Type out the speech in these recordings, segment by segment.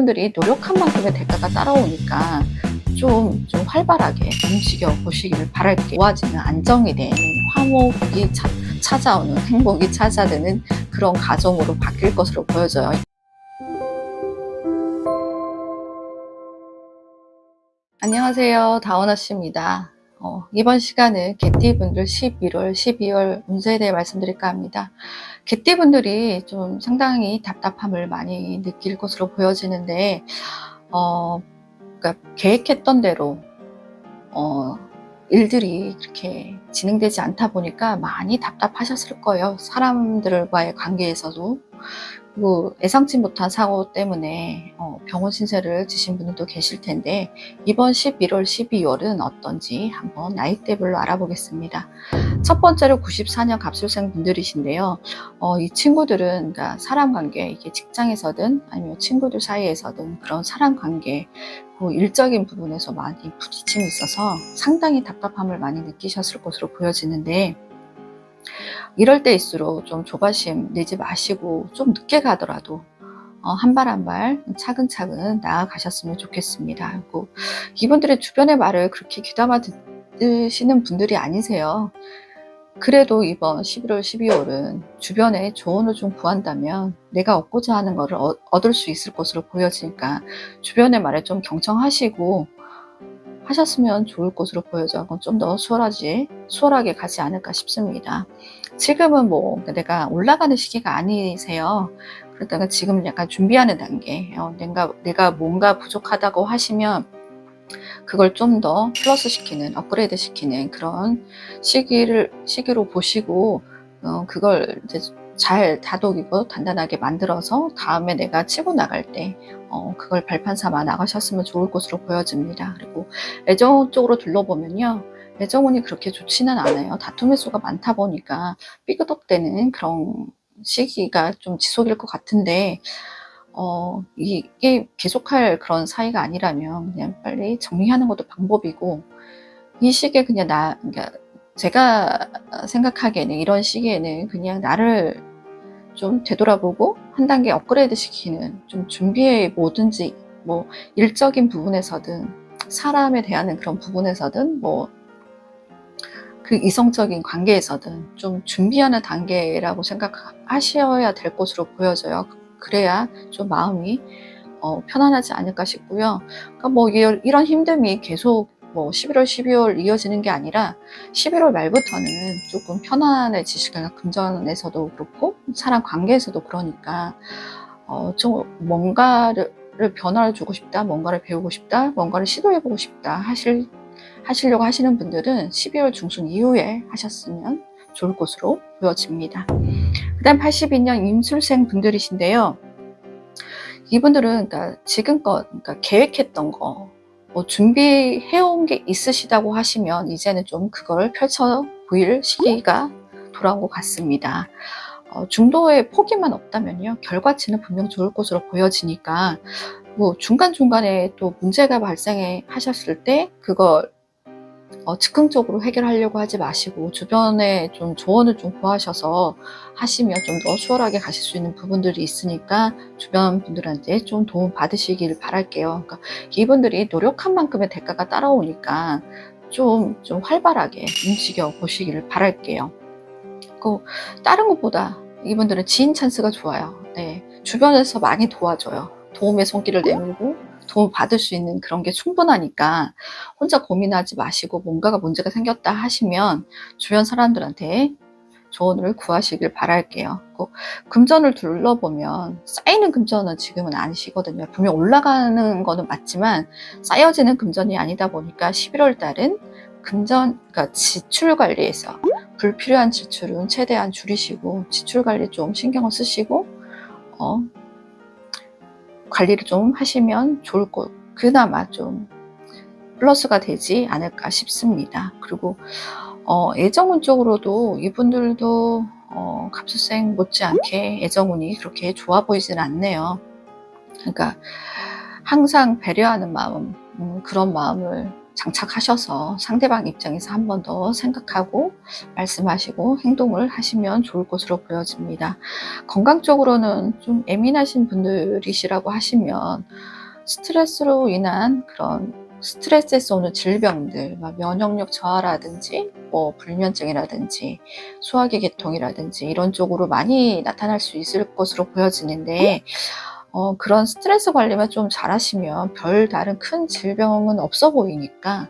분들이 노력한 만큼의 대가가 따라오니까 좀 활발하게 움직여 보시기를 바랄게요. 좋아지는 안정이 되는 화목이 찾아오는 행복이 찾아드는 그런 가정으로 바뀔 것으로 보여져요. 안녕하세요, 다원아 씨입니다. 이번 시간은 개띠분들 11월, 12월 운세에 대해 말씀드릴까 합니다. 개띠분들이 좀 상당히 답답함을 많이 느낄 것으로 보여지는데, 그러니까 계획했던 대로 일들이 그렇게 진행되지 않다 보니까 많이 답답하셨을 거예요. 사람들과의 관계에서도. 그리고 예상치 못한 사고 때문에 병원 신세를 지신 분들도 계실 텐데, 이번 11월, 12월은 어떤지 한번 나이대별로 알아보겠습니다. 첫 번째로 94년 갑술생 분들이신데요. 이 친구들은 그러니까 사람 관계, 이게 직장에서든 아니면 친구들 사이에서든 그런 사람 관계, 일적인 부분에서 많이 부딪힘이 있어서 상당히 답답함을 많이 느끼셨을 것으로 보여지는데, 이럴 때일수록 좀 조바심 내지 마시고 좀 늦게 가더라도 한 발 한 발 차근차근 나아가셨으면 좋겠습니다. 그리고 이분들의 주변의 말을 그렇게 귀담아 듣시는 분들이 아니세요. 그래도 이번 11월, 12월은 주변에 조언을 좀 구한다면 내가 얻고자 하는 것을 얻을 수 있을 것으로 보여지니까 주변의 말에 좀 경청하시고 하셨으면 좋을 것으로 보여져. 좀 더 수월하게 가지 않을까 싶습니다. 지금은 뭐 내가 올라가는 시기가 아니세요. 그러다가 지금 약간 준비하는 단계, 내가 뭔가 부족하다고 하시면 그걸 좀 더 플러스 시키는, 업그레이드 시키는 그런 시기로 보시고, 그걸 이제 잘 다독이고 단단하게 만들어서 다음에 내가 치고 나갈 때 그걸 발판 삼아 나가셨으면 좋을 것으로 보여집니다. 그리고 애정 쪽으로 둘러보면요, 애정운이 그렇게 좋지는 않아요. 다툼의 수가 많다 보니까 삐그덕대는 그런 시기가 좀 지속일 것 같은데, 이게 계속할 그런 사이가 아니라면 그냥 빨리 정리하는 것도 방법이고, 이 시기에 그냥 그러니까 제가 생각하기에는 이런 시기에는 그냥 나를 좀 되돌아보고 한 단계 업그레이드 시키는, 좀 준비해, 뭐든지 뭐 일적인 부분에서든 사람에 대한 그런 부분에서든 뭐 그 이성적인 관계에서든 좀 준비하는 단계라고 생각하셔야 될 것으로 보여져요. 그래야 좀 마음이 편안하지 않을까 싶고요. 그러니까 뭐 이런 힘듦이 계속 뭐 11월, 12월 이어지는 게 아니라 11월 말부터는 조금 편안해지시거나, 금전에서도 그렇고 사람 관계에서도 그러니까 좀 뭔가를 변화를 주고 싶다, 뭔가를 배우고 싶다, 뭔가를 시도해보고 싶다 하시려고 하시는 분들은 12월 중순 이후에 하셨으면 좋을 것으로 보여집니다. 그 다음 82년 임술생 분들이신데요. 이분들은 그러니까 지금껏 계획했던 거, 뭐 준비해온 게 있으시다고 하시면 이제는 좀 그걸 펼쳐 보일 시기가 돌아온 것 같습니다. 중도에 포기만 없다면요, 결과치는 분명 좋을 것으로 보여지니까, 뭐 중간중간에 또 문제가 발생해 하셨을 때 그걸 즉흥적으로 해결하려고 하지 마시고 주변에 좀 조언을 좀 구하셔서 하시면 좀 더 수월하게 가실 수 있는 부분들이 있으니까 주변 분들한테 좀 도움 받으시길 바랄게요. 그러니까 이분들이 노력한 만큼의 대가가 따라오니까 좀 활발하게 움직여 보시기를 바랄게요. 다른 것보다 이분들은 지인 찬스가 좋아요. 네, 주변에서 많이 도와줘요. 도움의 손길을 내밀고 도움 받을 수 있는 그런 게 충분하니까 혼자 고민하지 마시고, 뭔가가 문제가 생겼다 하시면 주변 사람들한테 조언을 구하시길 바랄게요. 금전을 둘러보면 쌓이는 금전은 지금은 아니시거든요. 분명 올라가는 거는 맞지만 쌓여지는 금전이 아니다 보니까 11월 달은 그러니까 지출 관리에서 불필요한 지출은 최대한 줄이시고 지출 관리 좀 신경을 쓰시고 관리를 좀 하시면 좋을 거, 그나마 좀 플러스가 되지 않을까 싶습니다. 그리고 애정운 쪽으로도 이분들도 갑술생 못지않게 애정운이 그렇게 좋아 보이진 않네요. 그러니까 항상 배려하는 마음, 그런 마음을 장착하셔서 상대방 입장에서 한 번 더 생각하고 말씀하시고 행동을 하시면 좋을 것으로 보여집니다. 건강적으로는 좀 예민하신 분들이시라고 하시면 스트레스로 인한 그런 스트레스에서 오는 질병들, 면역력 저하라든지 불면증이라든지 소화기 계통이라든지 이런 쪽으로 많이 나타날 수 있을 것으로 보여지는데, 그런 스트레스 관리만 좀 잘하시면 별 다른 큰 질병은 없어 보이니까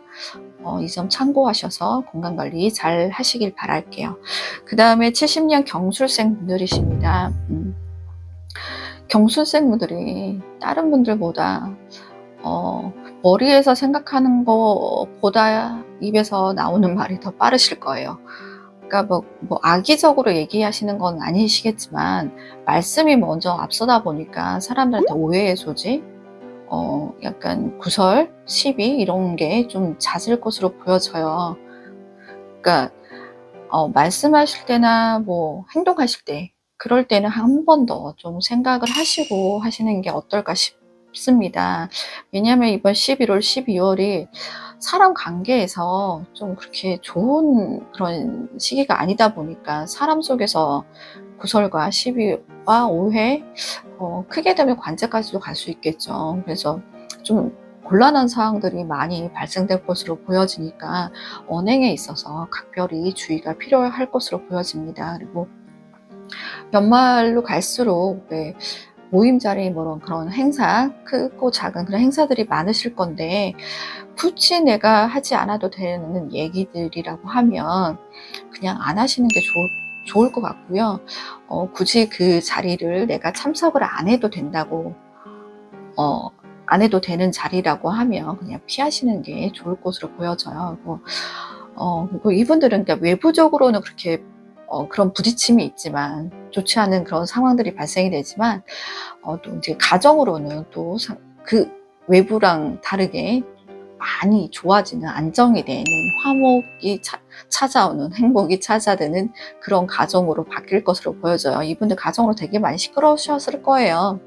이 점 참고하셔서 건강관리 잘 하시길 바랄게요. 그 다음에 70년 경술생 분들이십니다. 경술생 분들이 다른 분들보다 머리에서 생각하는 것보다 입에서 나오는 말이 더 빠르실 거예요. 그러니까 악의적으로 얘기하시는 건 아니시겠지만 말씀이 먼저 앞서다 보니까 사람들한테 오해의 소지, 약간 구설, 시비 이런 게 좀 잦을 것으로 보여져요. 그러니까 말씀하실 때나 행동하실 때 그럴 때는 한 번 더 좀 생각을 하시고 하시는 게 어떨까 싶습니다. 왜냐하면 이번 11월, 12월이 사람 관계에서 좀 그렇게 좋은 그런 시기가 아니다 보니까 사람 속에서 구설과 시비와 오해, 크게 되면 관제까지도 갈 수 있겠죠. 그래서 좀 곤란한 상황들이 많이 발생될 것으로 보여지니까 언행에 있어서 각별히 주의가 필요할 것으로 보여집니다. 그리고 연말로 갈수록 모임 자리 그런 행사, 크고 작은 그런 행사들이 많으실 건데 굳이 내가 하지 않아도 되는 얘기들이라고 하면 그냥 안 하시는 게 좋을 것 같고요. 굳이 그 자리를 내가 참석을 안 해도 된다고, 안 해도 되는 자리라고 하면 그냥 피하시는 게 좋을 것으로 보여져요. 그리고 이분들은 그러니까 외부적으로는 그렇게 그런 부딪힘이 있지만 좋지 않은 그런 상황들이 발생이 되지만 또 이제 가정으로는 또 그 외부랑 다르게 많이 좋아지는, 안정이 되는, 화목이 찾아오는, 행복이 찾아드는 그런 가정으로 바뀔 것으로 보여져요. 이분들 가정으로 되게 많이 시끄러우셨을 거예요.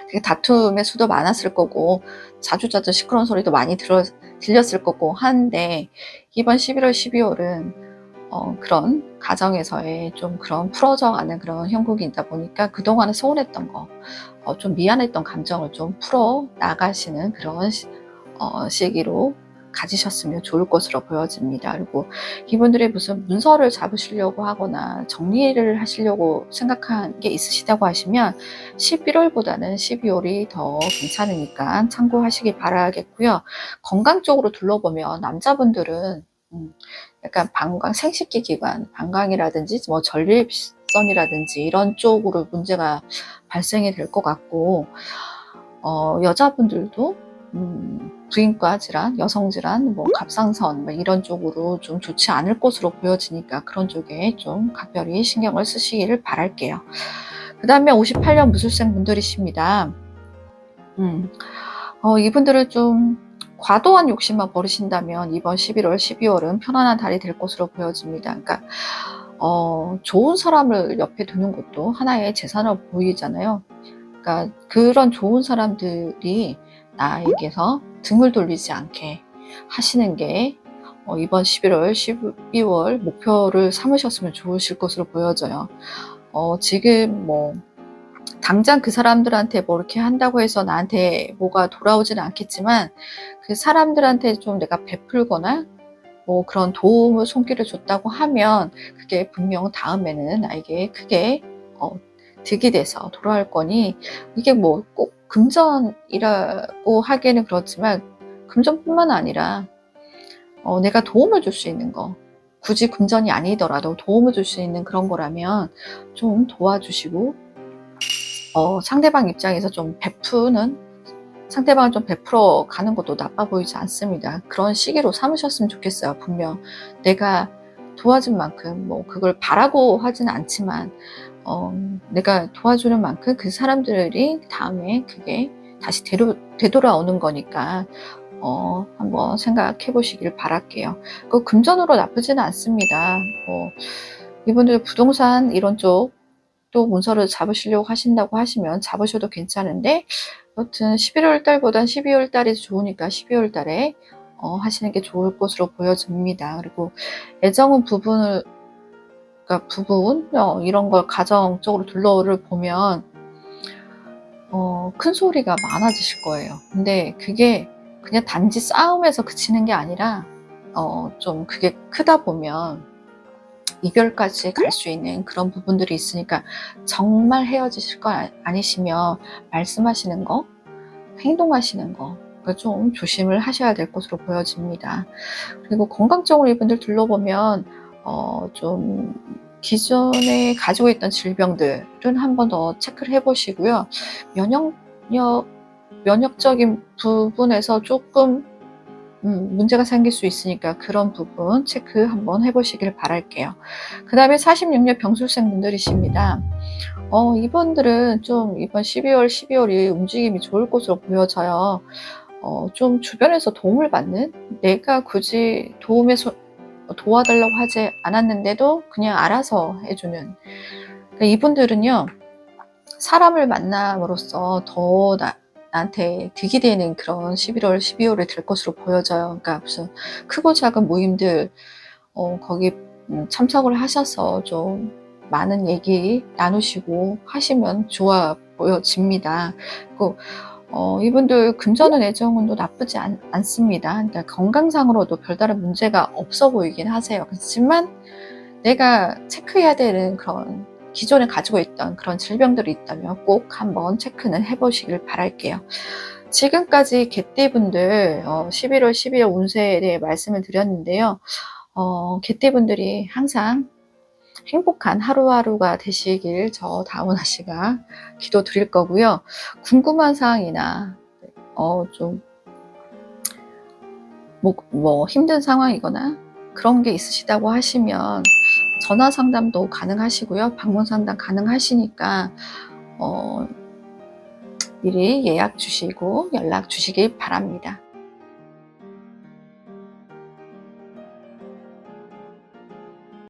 되게 다툼의 수도 많았을 거고 자주자주 시끄러운 소리도 많이 들렸을 거고 한데, 이번 11월, 12월은 그런 가정에서의 좀 그런 풀어져가는 그런 형국이다 보니까 그동안에 서운했던 거, 좀 미안했던 감정을 좀 풀어 나가시는 그런 시기로 가지셨으면 좋을 것으로 보여집니다. 그리고 이분들이 무슨 문서를 잡으시려고 하거나 정리를 하시려고 생각한 게 있으시다고 하시면 11월보다는 12월이 더 괜찮으니까 참고하시기 바라겠고요. 건강 쪽으로 둘러보면 남자분들은 약간 생식기 기관, 방광이라든지 전립선이라든지 이런 쪽으로 문제가 발생이 될 것 같고, 여자분들도 부인과 질환, 여성 질환, 갑상선 이런 쪽으로 좀 좋지 않을 것으로 보여지니까 그런 쪽에 좀 각별히 신경을 쓰시기를 바랄게요. 그 다음에 58년 무술생 분들이십니다. 이분들은 좀 과도한 욕심만 버리신다면 이번 11월, 12월은 편안한 달이 될 것으로 보여집니다. 그러니까 좋은 사람을 옆에 두는 것도 하나의 재산으로 보이잖아요. 그러니까 그런 좋은 사람들이 나에게서 등을 돌리지 않게 하시는 게 이번 11월, 12월 목표를 삼으셨으면 좋으실 것으로 보여져요. 지금 당장 그 사람들한테 이렇게 한다고 해서 나한테 뭐가 돌아오지는 않겠지만 그 사람들한테 좀 내가 베풀거나 그런 도움을 손길을 줬다고 하면 그게 분명 다음에는 나에게 크게 득이 돼서 돌아올 거니, 이게 꼭 금전이라고 하기에는 그렇지만 금전뿐만 아니라 내가 도움을 줄 수 있는 거, 굳이 금전이 아니더라도 도움을 줄 수 있는 그런 거라면 좀 도와주시고, 상대방 입장에서 좀 상대방을 좀 베풀어 가는 것도 나빠 보이지 않습니다. 그런 시기로 삼으셨으면 좋겠어요. 분명 내가 도와준 만큼 그걸 바라고 하지는 않지만 내가 도와주는 만큼 그 사람들이 다음에 그게 다시 되돌아오는 거니까 한번 생각해 보시길 바랄게요. 그 금전으로 나쁘지는 않습니다. 이분들 부동산 이런 쪽 또 문서를 잡으시려고 하신다고 하시면 잡으셔도 괜찮은데, 여튼 11월 달보단 12월 달이 좋으니까 12월 달에 하시는 게 좋을 것으로 보여집니다. 그리고 애정은 그러니까 부분, 이런 걸 가정적으로 둘러를 보면, 큰 소리가 많아지실 거예요. 근데 그게 그냥 단지 싸움에서 그치는 게 아니라, 좀 그게 크다 보면 이별까지 갈 수 있는 그런 부분들이 있으니까, 정말 헤어지실 거 아니시면 말씀하시는 거, 행동하시는 거, 좀 조심을 하셔야 될 것으로 보여집니다. 그리고 건강적으로 이분들 둘러보면, 좀 기존에 가지고 있던 질병들은 한 번 더 체크를 해 보시고요. 면역력, 면역적인 부분에서 조금 문제가 생길 수 있으니까 그런 부분 체크 한번 해 보시길 바랄게요. 그 다음에 46년 병술생 분들이십니다. 이분들은 좀 이번 12월, 12월이 움직임이 좋을 것으로 보여져요. 좀 주변에서 도움을 받는, 내가 굳이 도와달라고 하지 않았는데도 그냥 알아서 해주는, 그러니까 이분들은요, 사람을 만남으로써 더 나한테 득이 되는 그런 11월, 12월이 될 것으로 보여져요. 그러니까 무슨 크고 작은 모임들, 거기 참석을 하셔서 좀 많은 얘기 나누시고 하시면 좋아 보여집니다. 그리고 이분들 금전운 애정운도 나쁘지 않습니다. 그러니까 건강상으로도 별다른 문제가 없어 보이긴 하세요. 그렇지만 내가 체크해야 되는 그런, 기존에 가지고 있던 그런 질병들이 있다면 꼭 한번 체크는 해보시길 바랄게요. 지금까지 개띠분들 11월, 12월 운세에 대해 말씀을 드렸는데요. 개띠분들이 항상 행복한 하루하루가 되시길 저 다운아 씨가 기도 드릴 거고요. 궁금한 사항이나 좀 뭐 힘든 상황이거나 그런 게 있으시다고 하시면 전화 상담도 가능하시고요. 방문 상담 가능하시니까 미리 예약 주시고 연락 주시길 바랍니다.